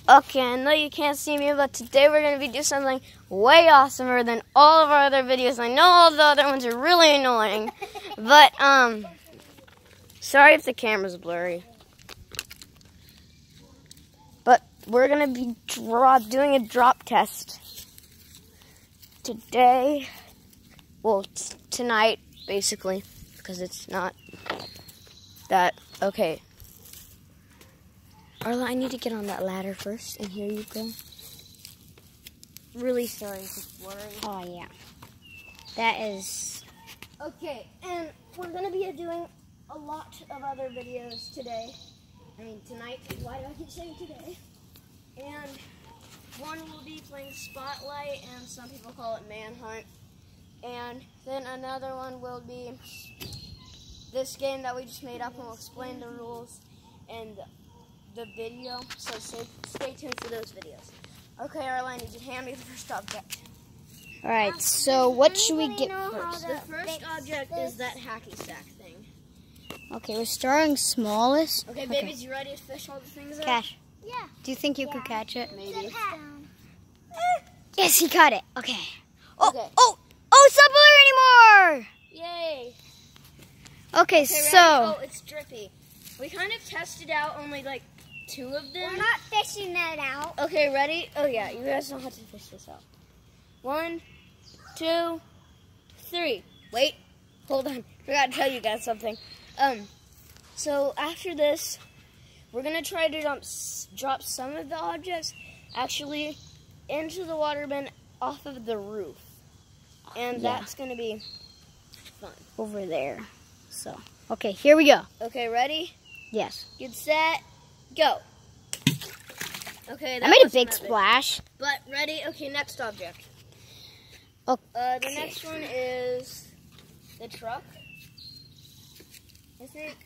Okay, I know you can't see me, but today we're going to be doing something way awesomer than all of our other videos. I know all the other ones are really annoying, but, sorry if the camera's blurry. But we're going to be doing a drop test today. Well, tonight, basically, because it's not that, okay. Arla, I need to get on that ladder first, and here you go. Really sorry if it's blurry. Oh, yeah. That is... Okay, and we're going to be doing a lot of other videos today. I mean, tonight. Why do I keep saying today? And one will be playing Spotlight, and some people call it Manhunt. And then another one will be this game that we just made up, and we'll explain the rules and the video, so stay tuned for those videos. Okay, Arla, I need you to hand me the first object. Alright, so what should we get first? The first object is that hacky sack thing. Okay, we're starting smallest. Okay, babies, you ready to fish all the things out? Cash. Yeah. Do you think you could catch it? Maybe. Yes, he caught it. Okay. Oh, Okay. it's not blurry anymore! Yay! Okay, Okay, so... ready? Oh, it's drippy. We kind of tested out only like 2 of them. We're not fishing that out. Okay, ready? Oh yeah, you guys know how to fish this out. 1, 2, 3. Wait, hold on. Forgot to tell you guys something. So after this, we're gonna try to drop some of the objects actually into the water bin off of the roof, and that's gonna be fun. Over there. So, okay, here we go. Okay, ready? Yes. Get set, go. Okay, that I made a wasn't big that splash. But ready? Okay, next object. Okay. The next one is the truck, I think.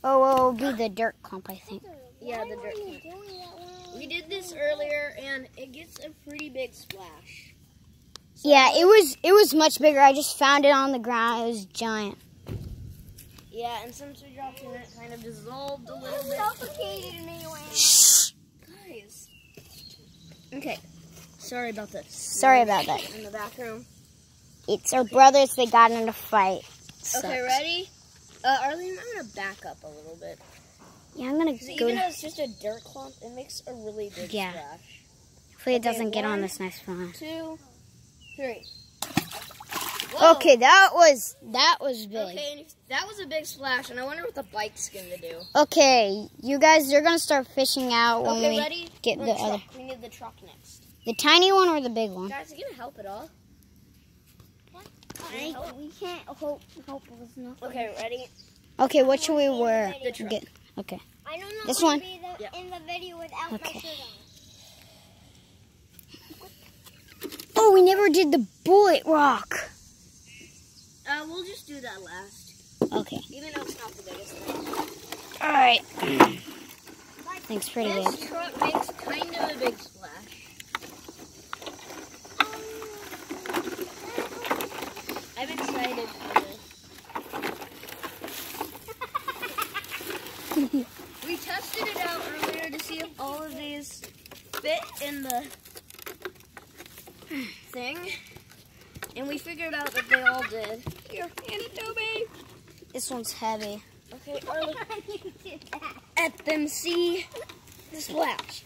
Oh, it'll be the dirt clump, I think. Yeah, the dirt clump. We did this earlier, and it gets a pretty big splash. So Yeah, it was much bigger. I just found it on the ground. It was giant. Yeah, and since we dropped in, it kind of dissolved a little bit. Suffocated me. Guys. Okay. Sorry about this. Sorry about that. In the back room. It's our brothers. They got in a fight. Okay, ready? Arlene, I'm going to back up a little bit. Yeah, I'm going to go. Even though it's just a dirt clump, it makes a really big splash. Hopefully it doesn't get on 1, this next one. 2, 3. Whoa. Okay, that was big. Okay, and that was a big splash, and I wonder what the bike's going to do. Okay, you guys, they're going to start fishing out when Okay, we ready? get the other. We need the truck next. The tiny one or the big one? Guys, are you going to help at all? We can't hope it was nothing. Okay, ready? Okay, what should we wear? The truck. Get? Okay. I don't know This how one? to be Yep. in the video without Okay. my shirt on. Oh, we never did the bullet rock. We'll just do that last. Okay. Even though it's not the biggest thing. All right. Thanks, pretty This big. truck makes kind of a big splash. I'm excited for this. We tested it out earlier to see if all of these fit in the thing, and we figured out that they all did. Here, hand it to me. This one's heavy. Okay, Arlie, let them see the splash.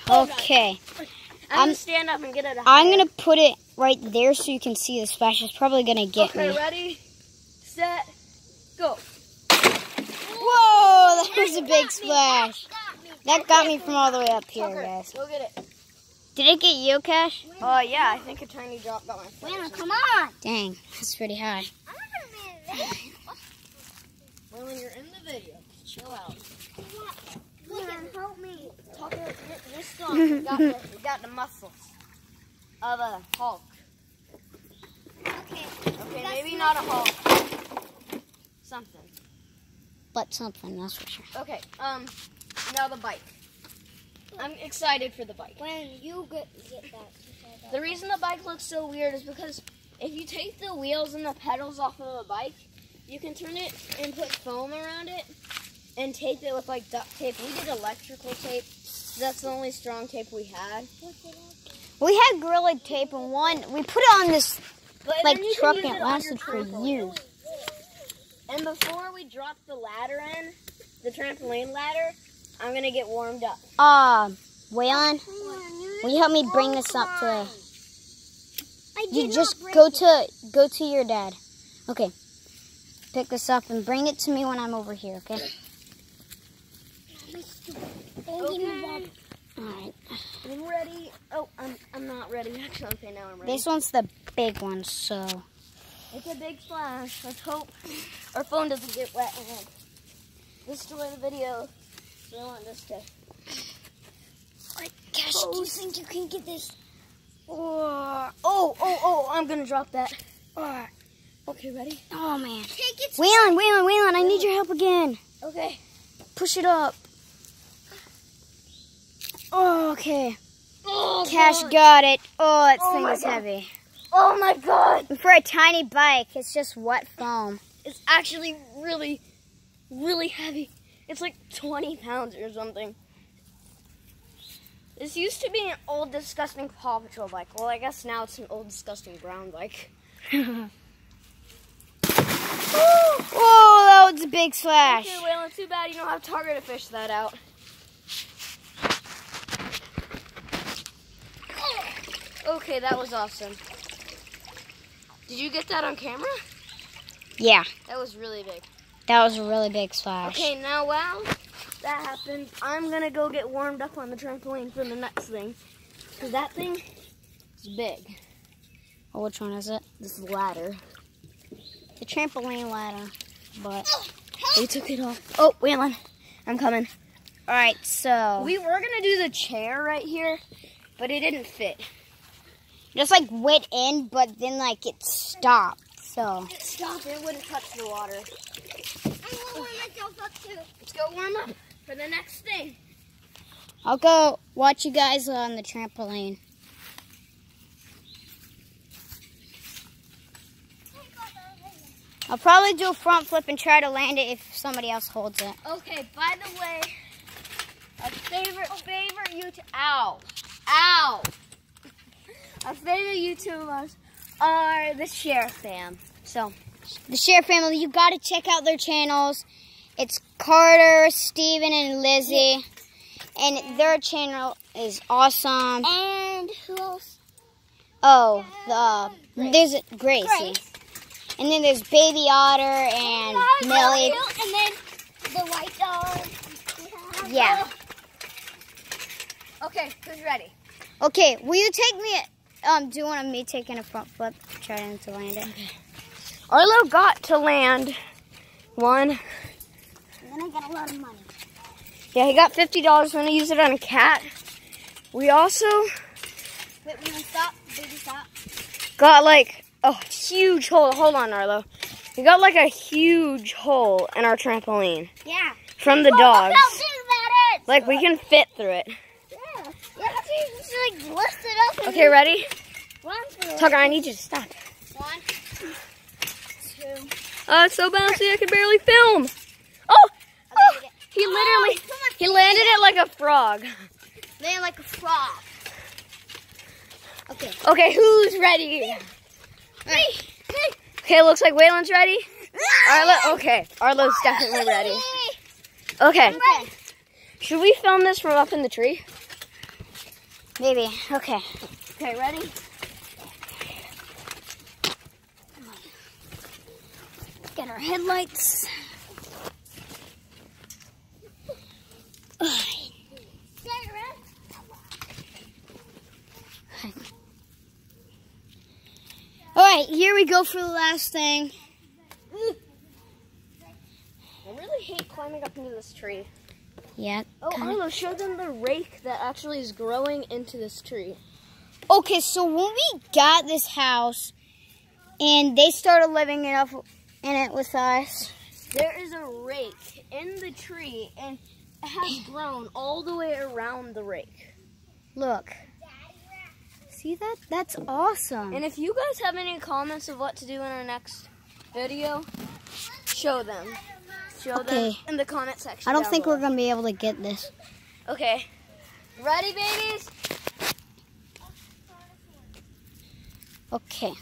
Okay. I'm gonna stand up and get it. I'm gonna put it right there so you can see the splash. It's probably gonna get Okay, me. ready, set, go. Whoa, that was a big splash. That got me from all the way up here, Okay, guys. go get it. Did it get you, Cash? Oh yeah, I think a tiny drop got my foot. Wait, come on. Dang, that's pretty high. I'm not gonna be in this. Well, when you're in the video, chill out. Leon, help me. Talk about this song. We got the muscles of a Hulk. Okay. Okay, maybe not a Hulk. Something. But something, that's for sure. Okay. Now the bike. I'm excited for the bike. When you get that. The reason the bike looks so weird is because if you take the wheels and the pedals off of a bike, you can turn it and put foam around it and tape it with like duct tape. We did electrical tape. that's the only strong tape we had. We had Gorilla Tape and one, we put it on this But like then you truck can use and it on lasted your for trampoline. years. And before we drop the ladder in, the trampoline ladder, I'm gonna get warmed up. Waylon, will you help me bring this up to? I You did just not go break to your dad. Okay. Pick this up and bring it to me when I'm over here. Okay. Okay. All right. I'm ready. Oh, I'm not ready. Actually, okay, now I'm ready. This one's the big one, so. It's a big splash. Let's hope our phone doesn't get wet and destroy the video. So I want this to. Cash, do you think you can get this? Oh, I'm gonna drop that. Okay, ready? Oh man. Take it. Waylon, I need your help again. Okay. Push it up. Oh, okay. Oh, Cash God. got it. Oh, that Oh thing my is God. heavy. Oh my God. And for a tiny bike, it's just wet foam. It's actually really, really heavy. It's like 20 pounds or something. This used to be an old, disgusting Paw Patrol bike. Well, I guess now it's an old, disgusting brown bike. Whoa, that was a big slash. Okay, well, it's too bad you don't have Target to fish that out. Okay, that was awesome. Did you get that on camera? Yeah, That was really big. that was a really big splash. Okay, now while that happened, I'm gonna go get warmed up on the trampoline for the next thing. Because that thing is big. Oh, which one is it? This ladder. The trampoline ladder. But They took it off. Oh, Waylon, I'm coming. all right, so We were gonna do the chair right here, but it didn't fit. just like went in, but then like it stopped. So Stop, it wouldn't touch the water. I'm gonna warm myself up too. Let's go warm up for the next thing. I'll go watch you guys on the trampoline. I'll probably do a front flip and try to land it if somebody else holds it. Okay, by the way, our favorite YouTube, ow. Our favorite YouTubers are the Sheriff fam. So, The Share family, you got to check out their channels. It's Carter, Steven, and Lizzie. And their channel is awesome. And who else? Oh, there's Gracie. Grace. And then there's Baby Otter and Millie. And then the white dog. Yeah. okay, who's ready? Okay, will you take me, do you want me taking a front flip, trying to land it? Arlo got to land one. And then I got a lot of money. Yeah, he got $50. We're going to use it on a cat. We also Wait, we're gonna stop. Baby, stop. got like a huge hole. Hold on, Arlo. We got like a huge hole in our trampoline Yeah. from the Look dogs. how big that is. Like we can fit through it. Yeah. Yeah, you just like lift it up. And Okay, ready? run through Tucker, I need you to stop. 1, 2. It's so bouncy I can barely film. Oh, he literally, he landed it like a frog. Then like a frog. Okay. Okay, who's ready? Okay, looks like Waylon's ready. Arlo, okay, Arlo's definitely ready. Okay, should we film this from up in the tree? Maybe, okay. Okay, ready? Get our headlights. All right, here we go for the last thing. I really hate climbing up into this tree. Yeah. Oh, Arlo, show them the rake that actually is growing into this tree. Okay, so when we got this house and they started living in it with us, There is a rake in the tree, and it has grown all the way around the rake. look. See that? That's awesome. And if you guys have any comments of what to do in our next video, show them. Show them Okay. in the comment section. I don't down think below. we're going to be able to get this. Okay. Ready, babies? Okay.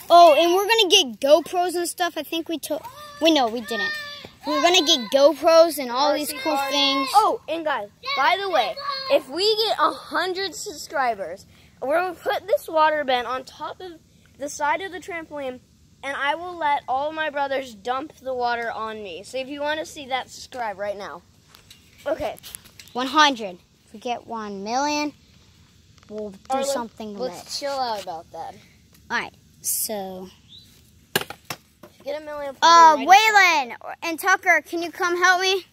Oh, and we're gonna get GoPros and stuff. I think we took. Wait, no, we didn't. We're gonna get GoPros and all these cool things. Oh, and guys, by the way, if we get 100 subscribers, we're gonna put this water bin on top of the side of the trampoline, and I will let all my brothers dump the water on me. So if you want to see that, subscribe right now. Okay. 100. If we get 1 million, we'll do Arlen, something rich. Let's chill out about that. All right. So. Get a million. Waylon and Tucker, can you come help me?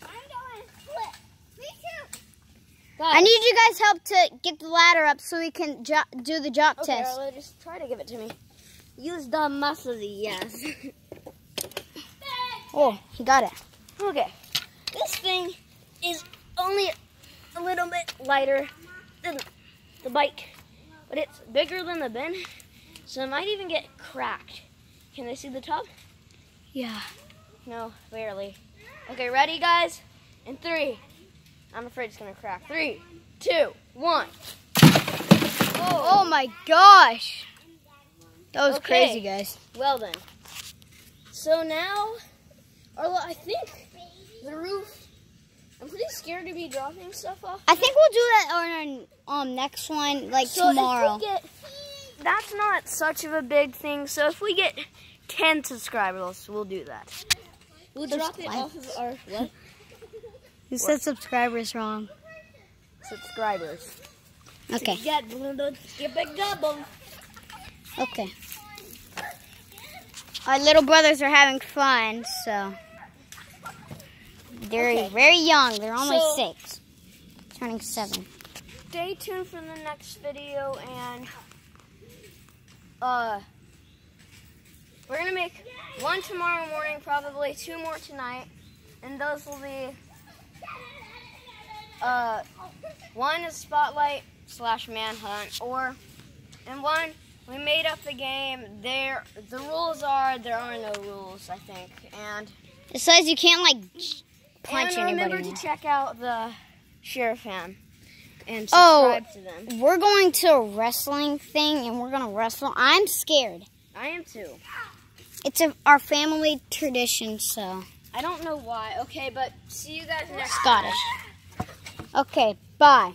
I'm going to flip. Me too. Guys. I need you guys' help to get the ladder up so we can do the drop Okay, test. Arlen, just try to give it to me. Use the muscle, yes. Oh, he got it. Okay. This thing is only a little bit lighter than the bike, but it's bigger than the bin, so it might even get cracked. Can they see the top? Yeah. No, barely. Okay, ready, guys? In 3. I'm afraid it's gonna crack. 3, 2, 1. Oh my gosh. That was Okay. crazy, guys. Well then. So now, Arla, I think the roof. I'm pretty scared to be dropping stuff off. I think we'll do that on our next one, like So tomorrow. if we get, that's not such of a big thing. So if we get 10 subscribers, we'll do that. We'll drop it off of our what? You said subscribers wrong. Subscribers. Okay. Get big double. Okay. Our little brothers are having fun, so they're Okay. very young. They're only So- 6, turning 7. Stay tuned for the next video, and we're gonna make 1 tomorrow morning, probably 2 more tonight, and those will be 1 is Spotlight / Manhunt, and 1 we made up the game. The rules are there are no rules, I think, and It says you can't like punch and remember anybody. to check out the Sheriff Fan and Oh. subscribe to them. We're going to a wrestling thing, and we're gonna wrestle. I'm scared. I am too. It's our family tradition, so I don't know why. Okay, but see you guys next time. Scottish. Okay, bye.